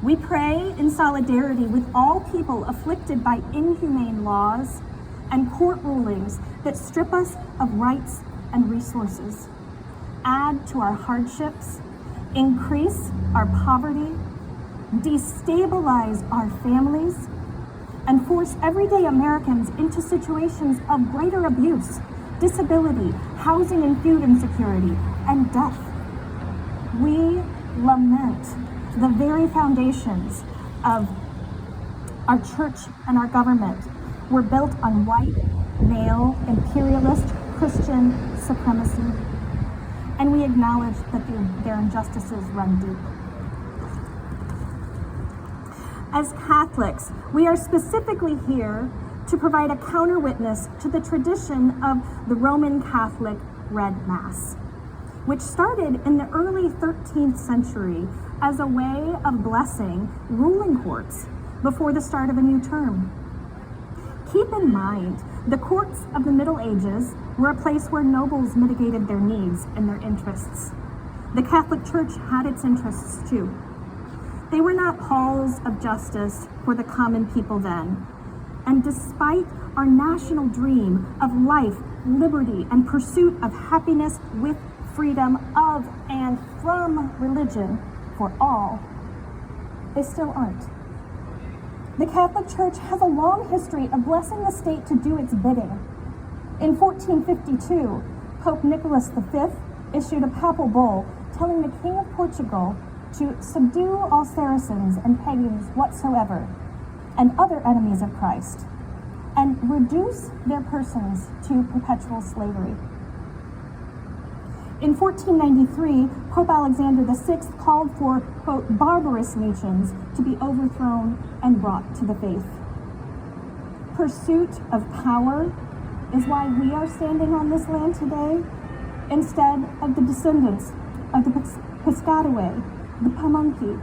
We pray in solidarity with all people afflicted by inhumane laws and court rulings that strip us of rights and resources, add to our hardships, increase our poverty, destabilize our families, and force everyday Americans into situations of greater abuse, disability, housing and food insecurity, and death. We lament the very foundations of our church and our government were built on white, male, imperialist Christian supremacy, and we acknowledge that their injustices run deep. As Catholics, we are specifically here to provide a counter witness to the tradition of the Roman Catholic Red Mass, which started in the early 13th century as a way of blessing ruling courts before the start of a new term. Keep in mind, the courts of the Middle Ages were a place where nobles mitigated their needs and their interests. The Catholic Church had its interests too. They were not halls of justice for the common people then. And despite our national dream of life, liberty, and pursuit of happiness with freedom of and from religion for all, they still aren't. The Catholic Church has a long history of blessing the state to do its bidding. In 1452, Pope Nicholas V issued a papal bull telling the King of Portugal to subdue all Saracens and pagans whatsoever, and other enemies of Christ, and reduce their persons to perpetual slavery. In 1493, Pope Alexander VI called for, quote, barbarous nations to be overthrown and brought to the faith. Pursuit of power is why we are standing on this land today, instead of the descendants of the Piscataway, the Pamunkey,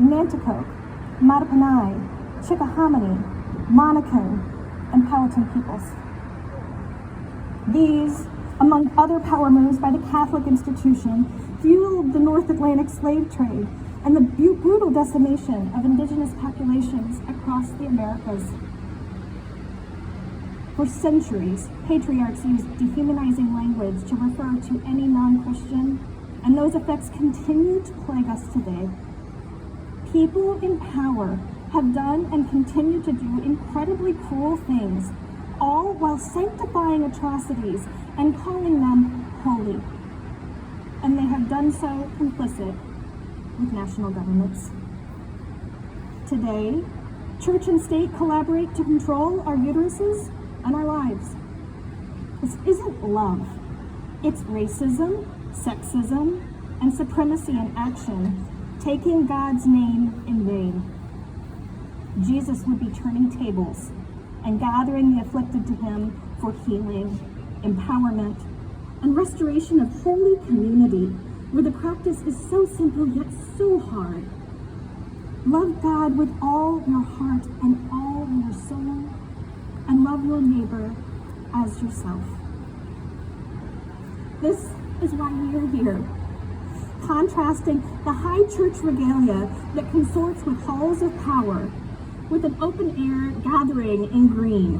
Nanticoke, Mattapanai, Chickahominy, Monacan, and Powhatan peoples. These, among other power moves by the Catholic institution, fueled the North Atlantic slave trade and the brutal decimation of indigenous populations across the Americas. For centuries, patriarchs used dehumanizing language to refer to any non-Christian, and those effects continue to plague us today. People in power have done and continue to do incredibly cruel things, all while sanctifying atrocities and calling them holy. And they have done so complicit with national governments. Today, church and state collaborate to control our uteruses and our lives. This isn't love. It's racism, sexism, and supremacy in action, taking God's name in vain. Jesus would be turning tables and gathering the afflicted to him for healing, empowerment, and restoration of holy community, where the practice is so simple yet so hard. Love God with all your heart and all your soul, and love your neighbor as yourself. This is why we are here, contrasting the high church regalia that consorts with halls of power with an open-air gathering in green,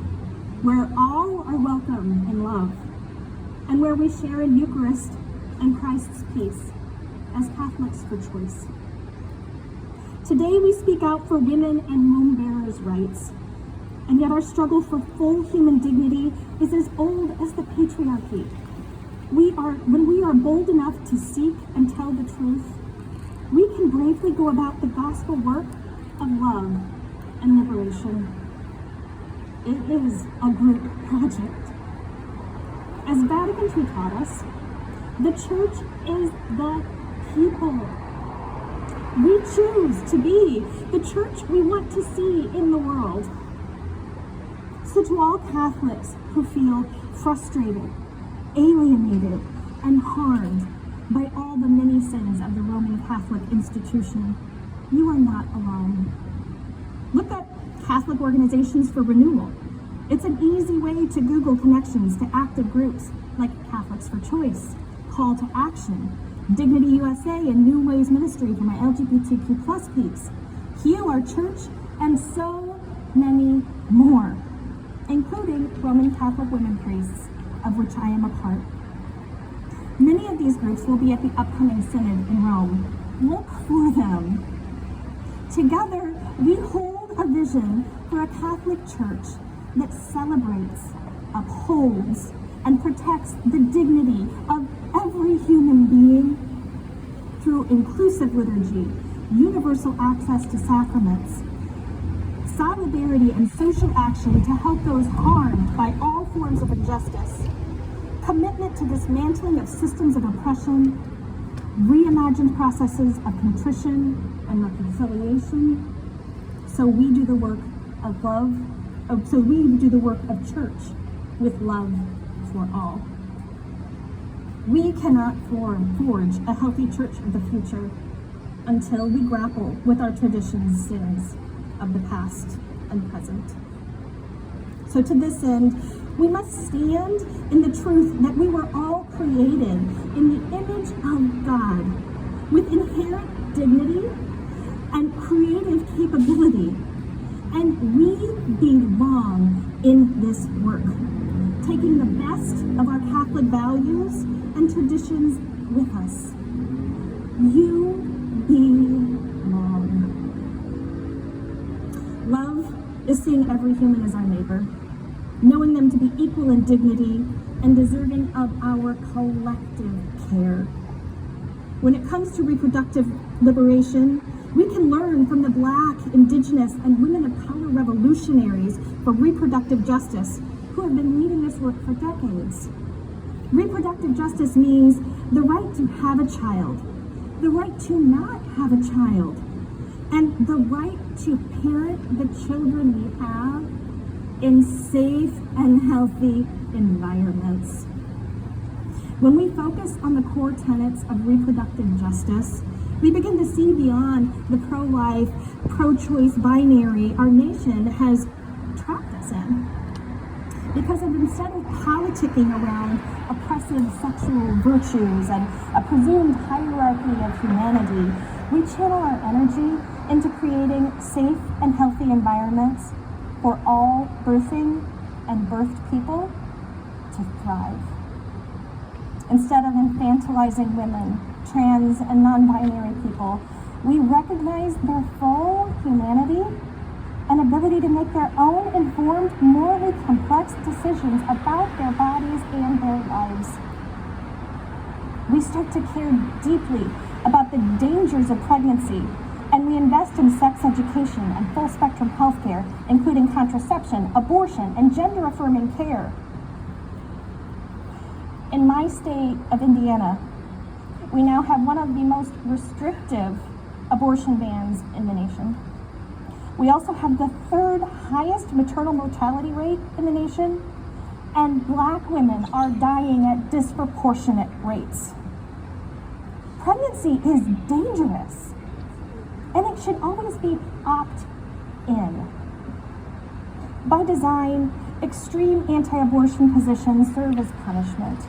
where all are welcome in love, and where we share in Eucharist and Christ's peace as Catholics for choice. Today we speak out for women and womb bearers' rights, and yet our struggle for full human dignity is as old as the patriarchy. When we are bold enough to seek and tell the truth, we can bravely go about the gospel work of love and liberation. It is a group project. As Vatican II taught us, the church is the people. We choose to be the church we want to see in the world. So to all Catholics who feel frustrated, alienated, and harmed by all the many sins of the Roman Catholic institution, you are not alone. Look up Catholic Organizations for Renewal. It's an easy way to Google connections to active groups like Catholics for Choice, Call to Action, Dignity USA, and New Ways Ministry for my LGBTQ+ peeps, heal our church, and so many more, including Roman Catholic women priests, of which I am a part. Many of these groups will be at the upcoming synod in Rome. Look for them. Together, we hold a vision for a Catholic Church that celebrates, upholds, and protects the dignity of every human being through inclusive liturgy, universal access to sacraments, solidarity and social action to help those harmed by all forms of injustice, commitment to dismantling of systems of oppression, reimagined processes of contrition and reconciliation. So we do the work of love, so we do the work of church with love for all. We cannot forge a healthy church of the future until we grapple with our traditions' sins of the past and present. So to this end, we must stand in the truth that we were all created in the image of God with inherent dignity and creative capability. And we belong in this work, taking the best of our Catholic values and traditions with us. You belong. Love is seeing every human as our neighbor, knowing them to be equal in dignity and deserving of our collective care. When it comes to reproductive liberation, we can learn from the Black, Indigenous, and women of color revolutionaries for reproductive justice who have been leading this work for decades. Reproductive justice means the right to have a child, the right to not have a child, and the right to parent the children we have in safe and healthy environments. When we focus on the core tenets of reproductive justice, we begin to see beyond the pro-life, pro-choice binary our nation has trapped us in. Because instead of politicking around oppressive sexual virtues and a presumed hierarchy of humanity, we channel our energy into creating safe and healthy environments for all birthing and birthed people to thrive. Instead of infantilizing women, trans and non-binary people, we recognize their full humanity and ability to make their own informed, morally complex decisions about their bodies and their lives. We start to care deeply about the dangers of pregnancy, and we invest in sex education and full spectrum healthcare, including contraception, abortion, and gender-affirming care. In my state of Indiana, we now have one of the most restrictive abortion bans in the nation. We also have the third highest maternal mortality rate in the nation, and Black women are dying at disproportionate rates. Pregnancy is dangerous, and it should always be opt-in. By design, extreme anti-abortion positions serve as punishment.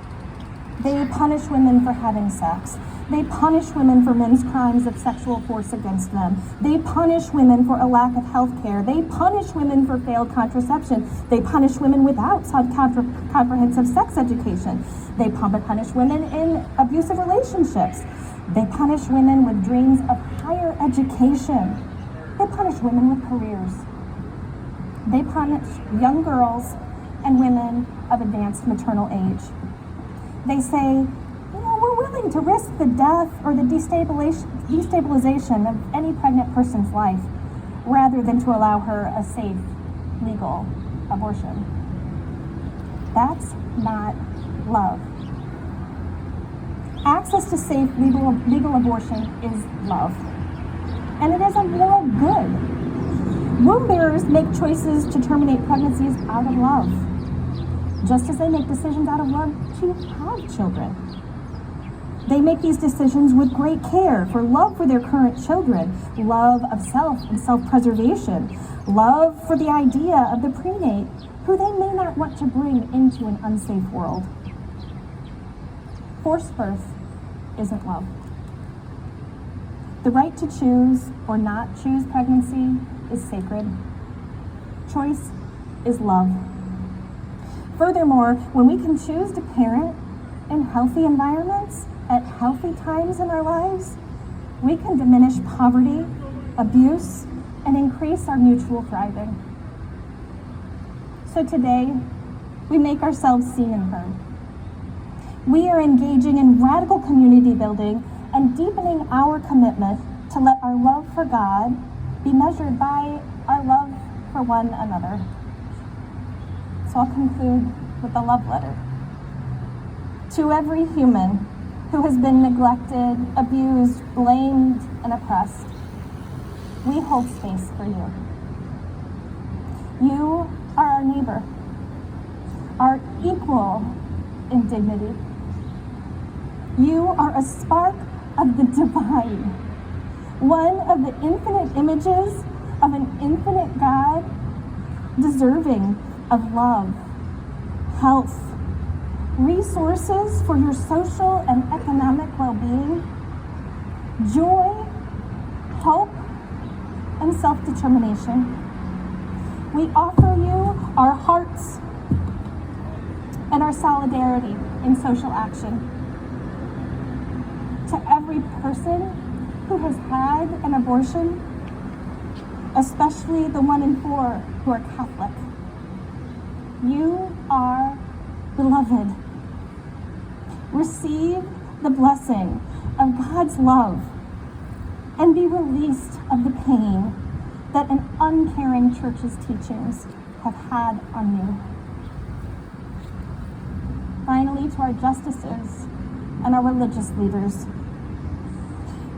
They punish women for having sex. They punish women for men's crimes of sexual force against them. They punish women for a lack of health care. They punish women for failed contraception. They punish women without comprehensive sex education. They punish women in abusive relationships. They punish women with dreams of higher education. They punish women with careers. They punish young girls and women of advanced maternal age. They say, we're willing to risk the death or the destabilization of any pregnant person's life rather than to allow her a safe, legal abortion. That's not love. Access to safe, legal abortion is love. And it is a moral good. Womb bearers make choices to terminate pregnancies out of love, just as they make decisions out of love to have children. They make these decisions with great care for love for their current children, love of self and self-preservation, love for the idea of the prenate who they may not want to bring into an unsafe world. Forced birth isn't love. The right to choose or not choose pregnancy is sacred. Choice is love. Furthermore, when we can choose to parent in healthy environments at healthy times in our lives, we can diminish poverty, abuse, and increase our mutual thriving. So today, we make ourselves seen and heard. We are engaging in radical community building and deepening our commitment to let our love for God be measured by our love for one another. So I'll conclude with a love letter. To every human who has been neglected, abused, blamed, and oppressed, we hold space for you. You are our neighbor, our equal in dignity. You are a spark of the divine, one of the infinite images of an infinite God, deserving of love, health, resources for your social and economic well-being, joy, hope, and self-determination. We offer you our hearts and our solidarity in social action. To every person who has had an abortion, especially the 1 in 4 who are Catholic, you are beloved. Receive the blessing of God's love and be released of the pain that an uncaring church's teachings have had on you. Finally, to our justices and our religious leaders,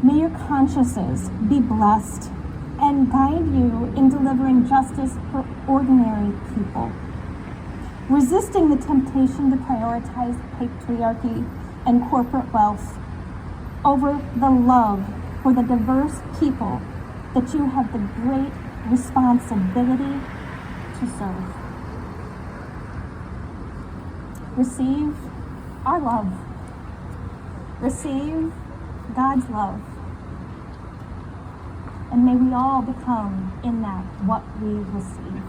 may your consciences be blessed and guide you in delivering justice for ordinary people, resisting the temptation to prioritize patriarchy and corporate wealth over the love for the diverse people that you have the great responsibility to serve. Receive our love. Receive God's love. And may we all become in that what we receive.